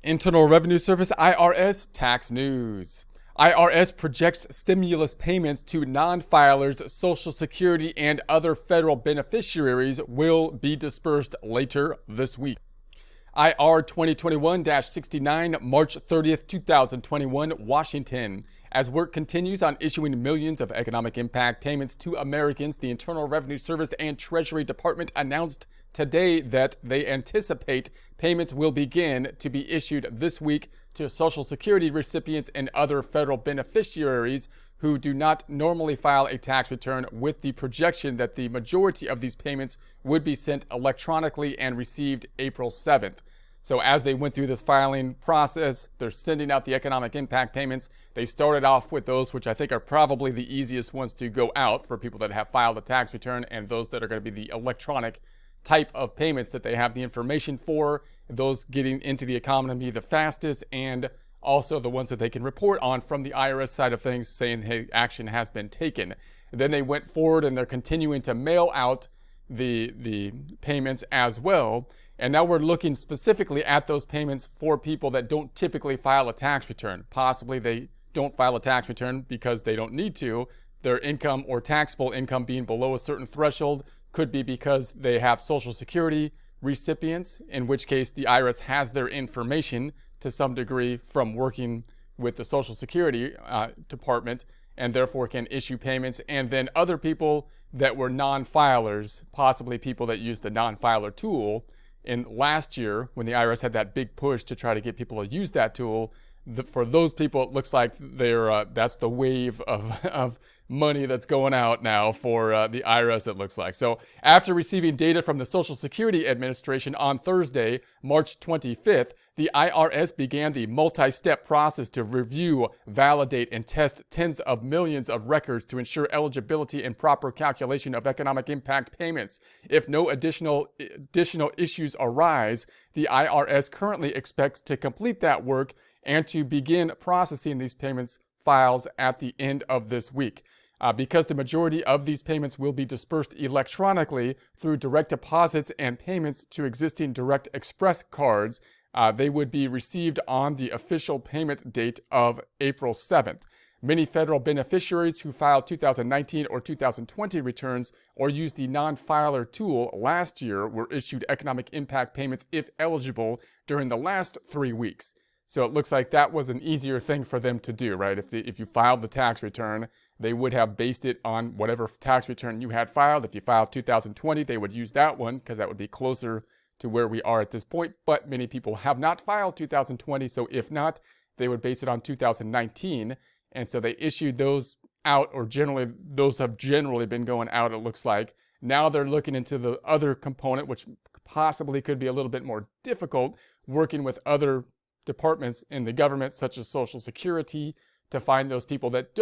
Internal Revenue Service IRS tax news. IRS projects stimulus payments to non-filers, Social Security, and other federal beneficiaries will be disbursed later this week. IR 2021-69, March 30th, 2021, Washington. As work continues on issuing millions of economic impact payments to Americans, the Internal Revenue Service and Treasury Department announced today that they anticipate payments will begin to be issued this week to Social Security recipients and other federal beneficiaries who do not normally file a tax return, with the projection that the majority of these payments would be sent electronically and received April 7th. So as they went through this filing process, they're sending out the economic impact payments. They started off with those which I think are probably the easiest ones to go out for people that have filed a tax return, and those that are going to be the electronic type of payments that they have the information for, those getting into the economy the fastest, and also the ones that they can report on from the IRS side of things saying, hey, action has been taken. And then they went forward and they're continuing to mail out the payments as well. And now we're looking specifically at those payments for people that don't typically file a tax return. Possibly they don't file a tax return because they don't need to. Their income or taxable income being below a certain threshold could be because they have Social Security recipients, in which case the IRS has their information to some degree from working with the Social Security Department, and therefore can issue payments. And then other people that were non-filers, possibly people that use the non-filer tool. In last year, when the IRS had that big push to try to get people to use that tool, for those people, it looks like that's the wave of money that's going out now for the IRS, it looks like. So after receiving data from the Social Security Administration on Thursday, March 25th, the IRS began the multi-step process to review, validate, and test tens of millions of records to ensure eligibility and proper calculation of economic impact payments. If no additional issues arise, the IRS currently expects to complete that work and to begin processing these payments files at the end of this week. Because the majority of these payments will be disbursed electronically through direct deposits and payments to existing Direct Express cards, they would be received on the official payment date of April 7th. Many federal beneficiaries who filed 2019 or 2020 returns or used the non-filer tool last year were issued economic impact payments if eligible during the last 3 weeks. So it looks like that was an easier thing for them to do, right? If you filed the tax return, they would have based it on whatever tax return you had filed. If you filed 2020, they would use that one because that would be closer to where we are at this point. But many people have not filed 2020, so if not, they would base it on 2019. And so they issued those out, or generally, those have generally been going out, it looks like. Now they're looking into the other component, which possibly could be a little bit more difficult, working with other departments in the government, such as Social Security, to find those people that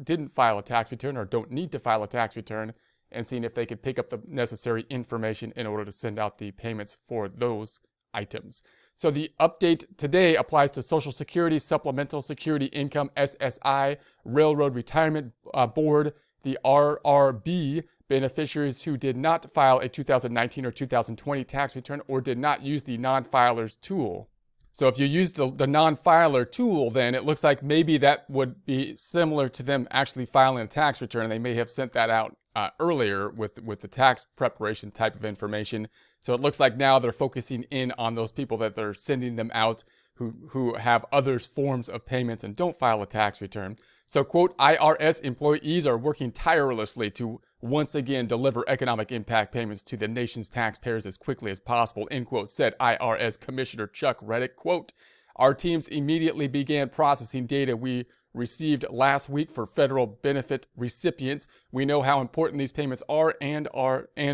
didn't file a tax return or don't need to file a tax return, and seeing if they could pick up the necessary information in order to send out the payments for those items. So the update today applies to Social Security, Supplemental Security Income, SSI, Railroad Retirement Board, the RRB, beneficiaries who did not file a 2019 or 2020 tax return or did not use the non-filers tool. So if you use the non-filer tool, then it looks like maybe that would be similar to them actually filing a tax return. They may have sent that out earlier with the tax preparation type of information. So it looks like now they're focusing in on those people that they're sending them out who have other forms of payments and don't file a tax return. So, quote, IRS employees are working tirelessly to once again deliver economic impact payments to the nation's taxpayers as quickly as possible, end quote, said IRS Commissioner Chuck Reddick. Quote, our teams immediately began processing data we received last week for federal benefit recipients. We know how important these payments are, and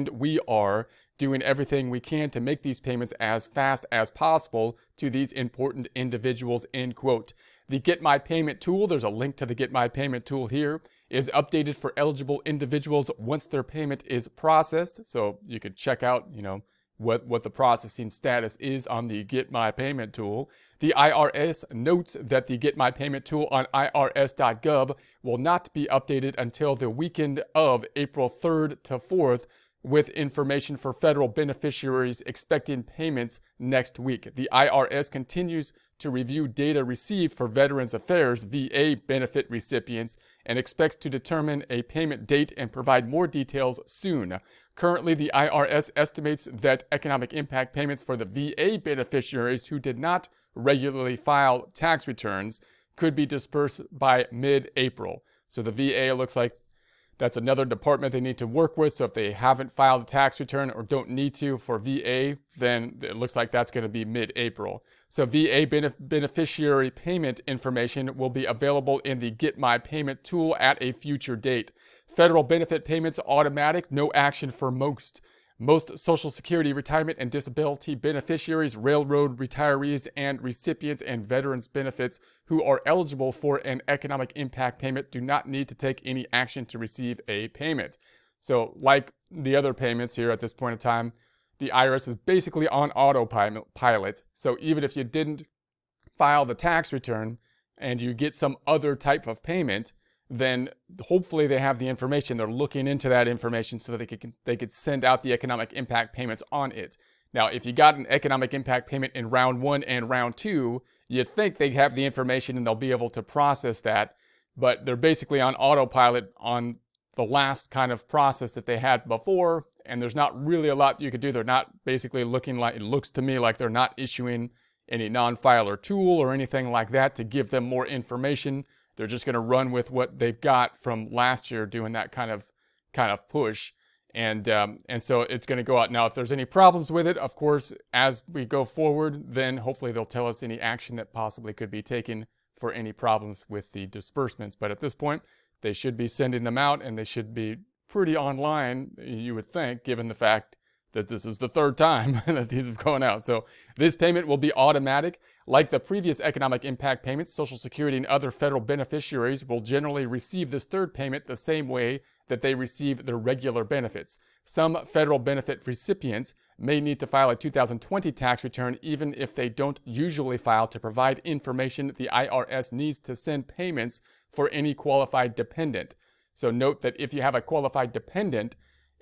we are doing everything we can to make these payments as fast as possible to these important individuals, end quote. The Get My Payment tool, there's a link to the Get My Payment tool here, is updated for eligible individuals once their payment is processed. So you can check out, what the processing status is on the Get My Payment tool. The IRS notes that the Get My Payment tool on irs.gov will not be updated until the weekend of April 3rd to 4th, with information for federal beneficiaries expecting payments next week. The IRS continues to review data received for Veterans Affairs VA benefit recipients and expects to determine a payment date and provide more details soon. Currently, the IRS estimates that economic impact payments for the VA beneficiaries who did not regularly file tax returns could be disbursed by mid-April. So the VA looks like that's another department they need to work with. So if they haven't filed a tax return or don't need to for VA, then it looks like that's going to be mid-April. So VA beneficiary payment information will be available in the Get My Payment tool at a future date. Federal benefit payments automatic, no action for most. Most Social Security, retirement, and disability beneficiaries, railroad retirees, and recipients and veterans benefits who are eligible for an economic impact payment do not need to take any action to receive a payment. So like the other payments here at this point in time, the IRS is basically on autopilot. So even if you didn't file the tax return and you get some other type of payment, then hopefully they have the information. They're looking into that information so that they could send out the economic impact payments on it. Now, if you got an economic impact payment in round 1 and round 2, you'd think they have the information and they'll be able to process that, but they're basically on autopilot on the last kind of process that they had before, and there's not really a lot you could do. They're not basically looking like, it looks to me like they're not issuing any non-filer tool or anything like that to give them more information. They're just going to run with what they've got from last year, doing that kind of push, and so it's going to go out. Now, if there's any problems with it, of course, as we go forward, then hopefully they'll tell us any action that possibly could be taken for any problems with the disbursements. But at this point, they should be sending them out, and they should be pretty online, you would think, given the fact that this is the third time that these have gone out. So this payment will be automatic. Like the previous economic impact payments, Social Security and other federal beneficiaries will generally receive this third payment the same way that they receive their regular benefits. Some federal benefit recipients may need to file a 2020 tax return even if they don't usually file to provide information the IRS needs to send payments for any qualified dependent. So note that if you have a qualified dependent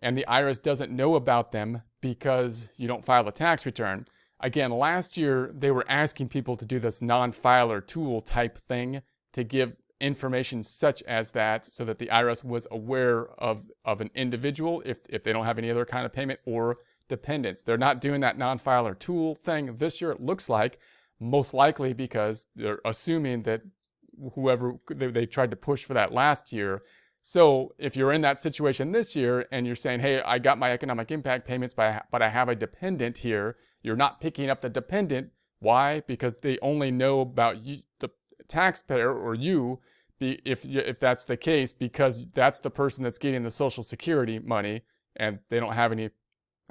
and the IRS doesn't know about them because you don't file a tax return, again, last year they were asking people to do this non-filer tool type thing to give information such as that so that the IRS was aware of an individual if they don't have any other kind of payment or dependents. They're not doing that non-filer tool thing this year, it looks like, most likely because they're assuming that whoever they tried to push for that last year. So if you're in that situation this year and you're saying, hey, I got my economic impact payments, but I have a dependent here, you're not picking up the dependent. Why? Because they only know about you, the taxpayer, or you, if that's the case, because that's the person that's getting the Social Security money and they don't have any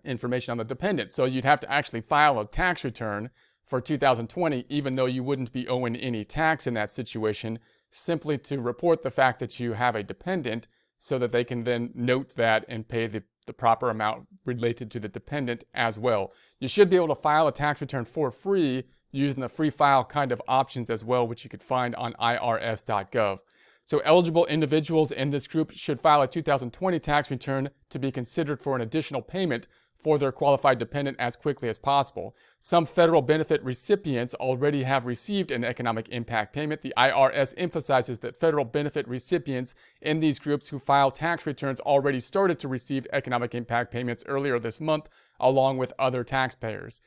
information on the dependent. So you'd have to actually file a tax return for 2020, even though you wouldn't be owing any tax in that situation, simply to report the fact that you have a dependent so that they can then note that and pay the proper amount related to the dependent as well. You should be able to file a tax return for free using the free file kind of options as well, which you could find on irs.gov. So eligible individuals in this group should file a 2020 tax return to be considered for an additional payment for their qualified dependent as quickly as possible. Some federal benefit recipients already have received an economic impact payment. The IRS emphasizes that federal benefit recipients in these groups who file tax returns already started to receive economic impact payments earlier this month, along with other taxpayers.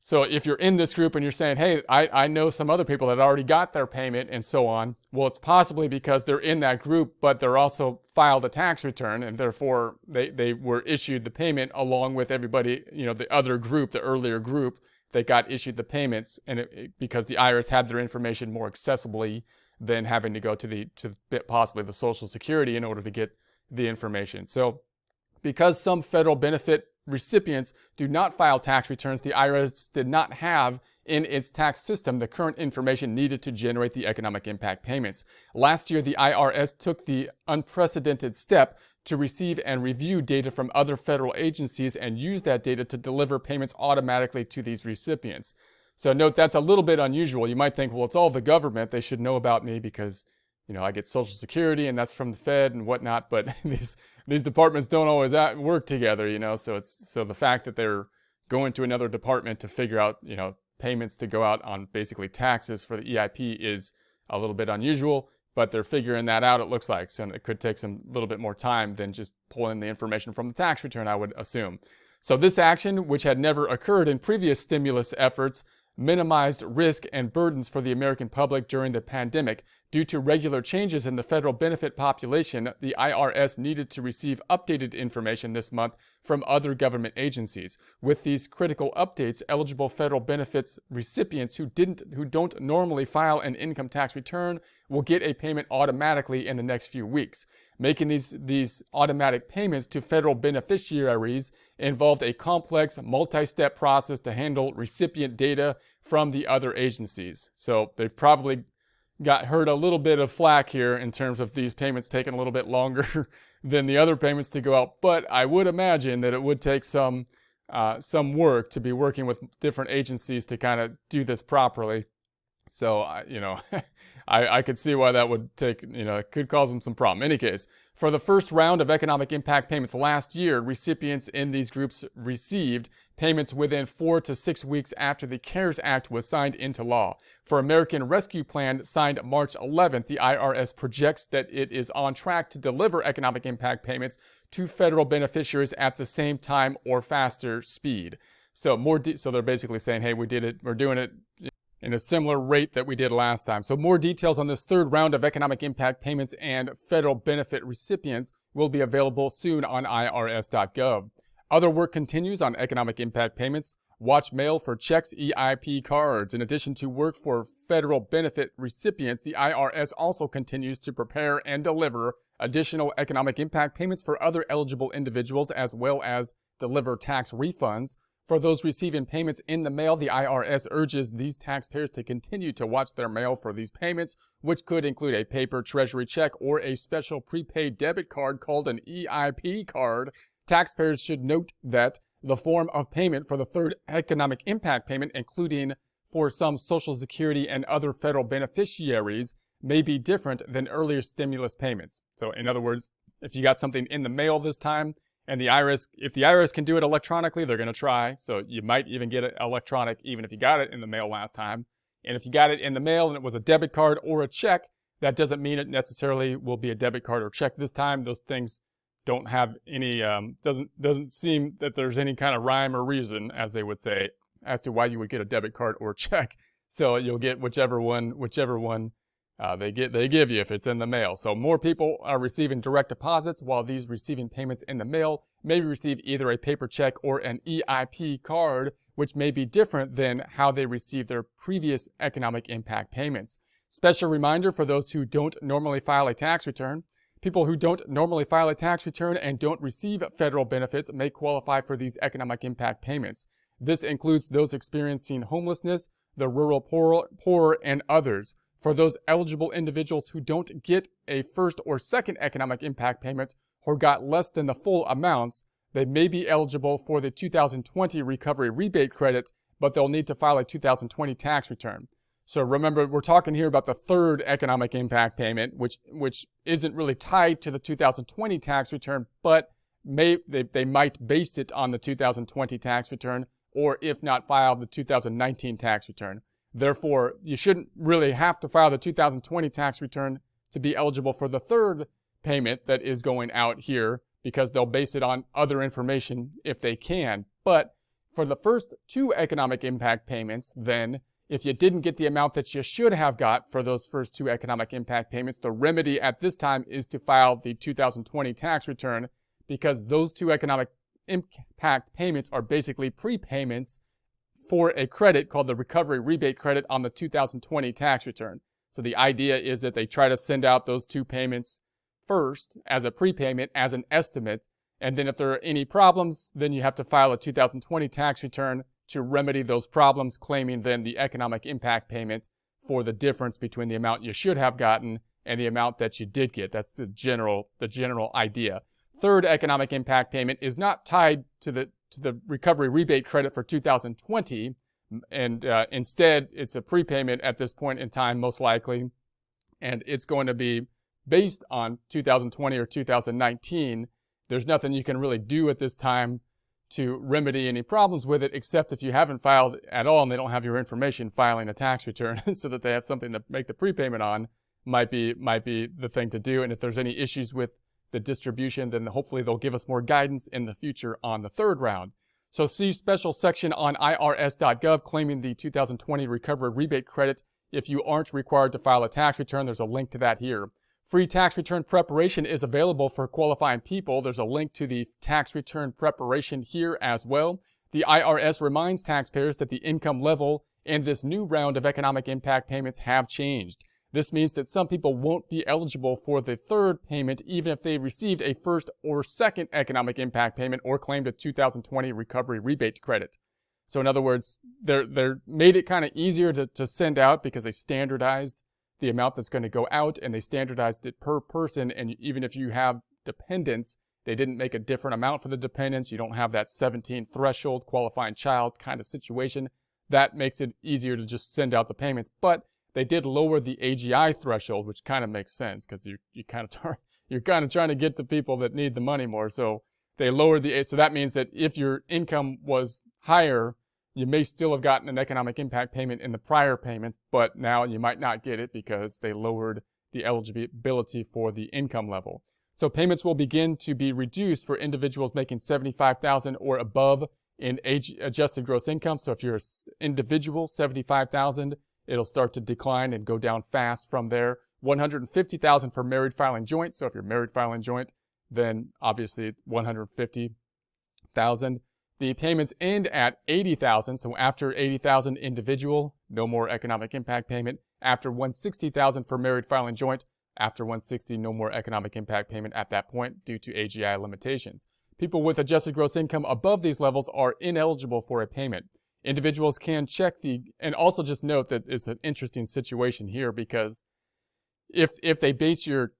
So if you're in this group and you're saying, hey, I know some other people that already got their payment and so on, well, it's possibly because they're in that group, but they're also filed a tax return and therefore they were issued the payment along with everybody, the other group, the earlier group that got issued the payments, and because the IRS had their information more accessibly than having to go to possibly the Social Security in order to get the information. So because some federal benefit recipients do not file tax returns, the IRS did not have in its tax system the current information needed to generate the economic impact payments. Last year, the IRS took the unprecedented step to receive and review data from other federal agencies and use that data to deliver payments automatically to these recipients. So note, that's a little bit unusual. You might think, well, it's all the government. They should know about me because I get Social Security and that's from the Fed and whatnot, but these departments don't always work together, so the fact that they're going to another department to figure out, payments to go out on basically taxes for the EIP is a little bit unusual, but they're figuring that out, it looks like. So it could take some little bit more time than just pulling the information from the tax return, I would assume. So this action, which had never occurred in previous stimulus efforts, minimized risk and burdens for the American public during the pandemic. Due to regular changes in the federal benefit population, the IRS needed to receive updated information this month from other government agencies. With these critical updates, eligible federal benefits recipients who don't normally file an income tax return will get a payment automatically in the next few weeks. Making these automatic payments to federal beneficiaries involved a complex, multi-step process to handle recipient data from the other agencies. So they've probably heard a little bit of flack here in terms of these payments taking a little bit longer than the other payments to go out. But I would imagine that it would take some work to be working with different agencies to kind of do this properly. So, I could see why that would take, it could cause them some problem. In any case, for the first round of economic impact payments last year, recipients in these groups received payments within 4 to 6 weeks after the CARES Act was signed into law. For American Rescue Plan signed March 11th, the IRS projects that it is on track to deliver economic impact payments to federal beneficiaries at the same time or faster speed. So so they're basically saying, hey, we're doing it in a similar rate that we did last time. So more details on this third round of economic impact payments and federal benefit recipients will be available soon on irs.gov. Other work continues on economic impact payments. Watch mail for checks, EIP cards. In addition to work for federal benefit recipients, the IRS also continues to prepare and deliver additional economic impact payments for other eligible individuals, as well as deliver tax refunds. For those receiving payments in the mail, the IRS urges these taxpayers to continue to watch their mail for these payments, which could include a paper Treasury check or a special prepaid debit card called an EIP card. Taxpayers should note that the form of payment for the third economic impact payment, including for some Social Security and other federal beneficiaries, may be different than earlier stimulus payments. So in other words, if you got something in the mail this time, and if the IRS can do it electronically, they're going to try. So you might even get it electronic even if you got it in the mail last time. And if you got it in the mail and it was a debit card or a check, that doesn't mean it necessarily will be a debit card or check this time. Those things don't have any, doesn't seem that there's any kind of rhyme or reason, as they would say, as to why you would get a debit card or check. So you'll get whichever one they give you if it's in the mail. So more people are receiving direct deposits, while these receiving payments in the mail may receive either a paper check or an EIP card, which may be different than how they received their previous economic impact payments. Special reminder for those who don't normally file a tax return. People who don't normally file a tax return and don't receive federal benefits may qualify for these economic impact payments. This includes those experiencing homelessness, the rural poor, and others. For those eligible individuals who don't get a first or second economic impact payment or got less than the full amounts, they may be eligible for the 2020 recovery rebate credit, but they'll need to file a 2020 tax return. So remember, we're talking here about the third economic impact payment, which isn't really tied to the 2020 tax return, but they might base it on the 2020 tax return, or if not, file the 2019 tax return. Therefore, you shouldn't really have to file the 2020 tax return to be eligible for the third payment that is going out here, because they'll base it on other information if they can. But for the first two economic impact payments, then, if you didn't get the amount that you should have got for those first two economic impact payments, the remedy at this time is to file the 2020 tax return, because those two economic impact payments are basically prepayments for a credit called the recovery rebate credit on the 2020 tax return. So the idea is that they try to send out those two payments first as a prepayment, as an estimate, and then if there are any problems, then you have to file a 2020 tax return to remedy those problems, claiming then the economic impact payment for the difference between the amount you should have gotten and the amount that you did get. That's the general idea. Third economic impact payment is not tied to the recovery rebate credit for 2020, and instead it's a prepayment at this point in time, most likely, and it's going to be based on 2020 or 2019. There's nothing you can really do at this time to remedy any problems with it, except if you haven't filed at all and they don't have your information, filing a tax return so that they have something to make the prepayment on might be the thing to do. And if there's any issues with the distribution, then hopefully they'll give us more guidance in the future on the third round. So see special section on irs.gov claiming the 2020 recovery rebate credit if you aren't required to file a tax return. There's a link to that here. Free tax return preparation is available for qualifying people. There's a link to the tax return preparation here as well. The IRS reminds taxpayers that the income level and this new round of economic impact payments have changed. This means that some people won't be eligible for the third payment even if they received a first or second economic impact payment or claimed a 2020 recovery rebate credit. So in other words, they're made it kind of easier to send out because they standardized the amount that's going to go out, and they standardized it per person. And even if you have dependents, they didn't make a different amount for the dependents. You don't have that 17 threshold qualifying child kind of situation. That makes it easier to just send out the payments. But they did lower the AGI threshold, which kind of makes sense because you're kind of trying to get to people that need the money more. So they lowered so that means that if your income was higher, you may still have gotten an economic impact payment in the prior payments, but now you might not get it because they lowered the eligibility for the income level. So payments will begin to be reduced for individuals making $75,000 or above in age-adjusted gross income. So if you're an individual, $75,000, it'll start to decline and go down fast from there. $150,000 for married filing joint. So if you're married filing joint, then obviously $150,000. The payments end at $80,000. So after $80,000 individual, no more economic impact payment. After $160,000 for married filing joint, after $160,000, no more economic impact payment at that point due to AGI limitations. People with adjusted gross income above these levels are ineligible for a payment. Individuals can check and also just note that it's an interesting situation here because if they base your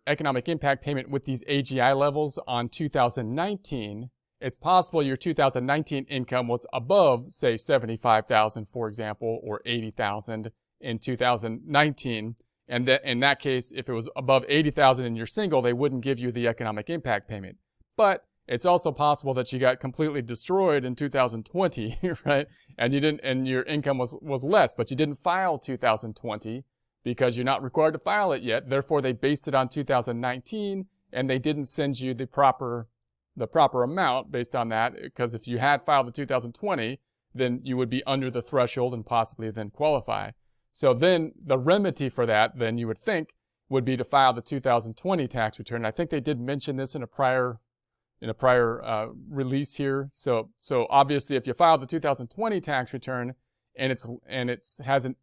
economic impact payment with these AGI levels on 2019, it's possible your 2019 income was above, say, $75,000, for example, or $80,000 in 2019. And that in that case, if it was above $80,000 and you're single, they wouldn't give you the economic impact payment. But it's also possible that you got completely destroyed in 2020, right? And your income was less, but you didn't file 2020 because you're not required to file it yet. Therefore, they based it on 2019 and they didn't send you the proper amount based on that, because if you had filed the 2020, then you would be under the threshold and possibly then qualify. So then the remedy for that, then you would think, would be to file the 2020 tax return. I think they did mention this in a prior release here. So obviously, if you file the 2020 tax return and it has an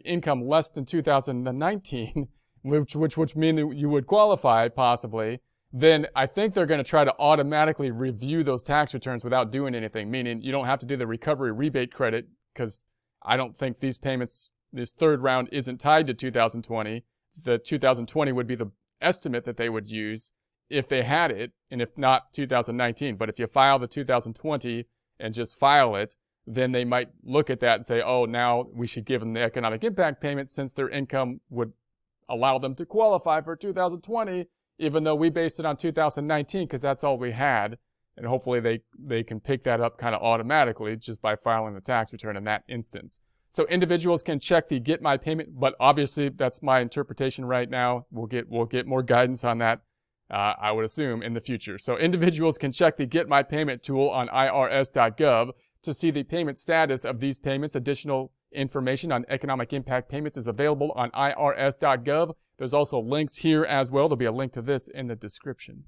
income less than 2019, which would mean that you would qualify possibly, then I think they're going to try to automatically review those tax returns without doing anything, meaning you don't have to do the recovery rebate credit because I don't think these payments, this third round isn't tied to 2020. The 2020 would be the estimate that they would use if they had it, and if not 2019. But if you file the 2020 and just file it, then they might look at that and say, oh, now we should give them the economic impact payment since their income would allow them to qualify for 2020, even though we based it on 2019 because that's all we had. And hopefully they can pick that up kind of automatically just by filing the tax return in that instance. So individuals can check the Get My Payment, but obviously that's my interpretation right now. We'll get more guidance on that, I would assume, in the future. So individuals can check the Get My Payment tool on irs.gov to see the payment status of these payments. Additional information on economic impact payments is available on irs.gov. There's also links here as well. There'll be a link to this in the description.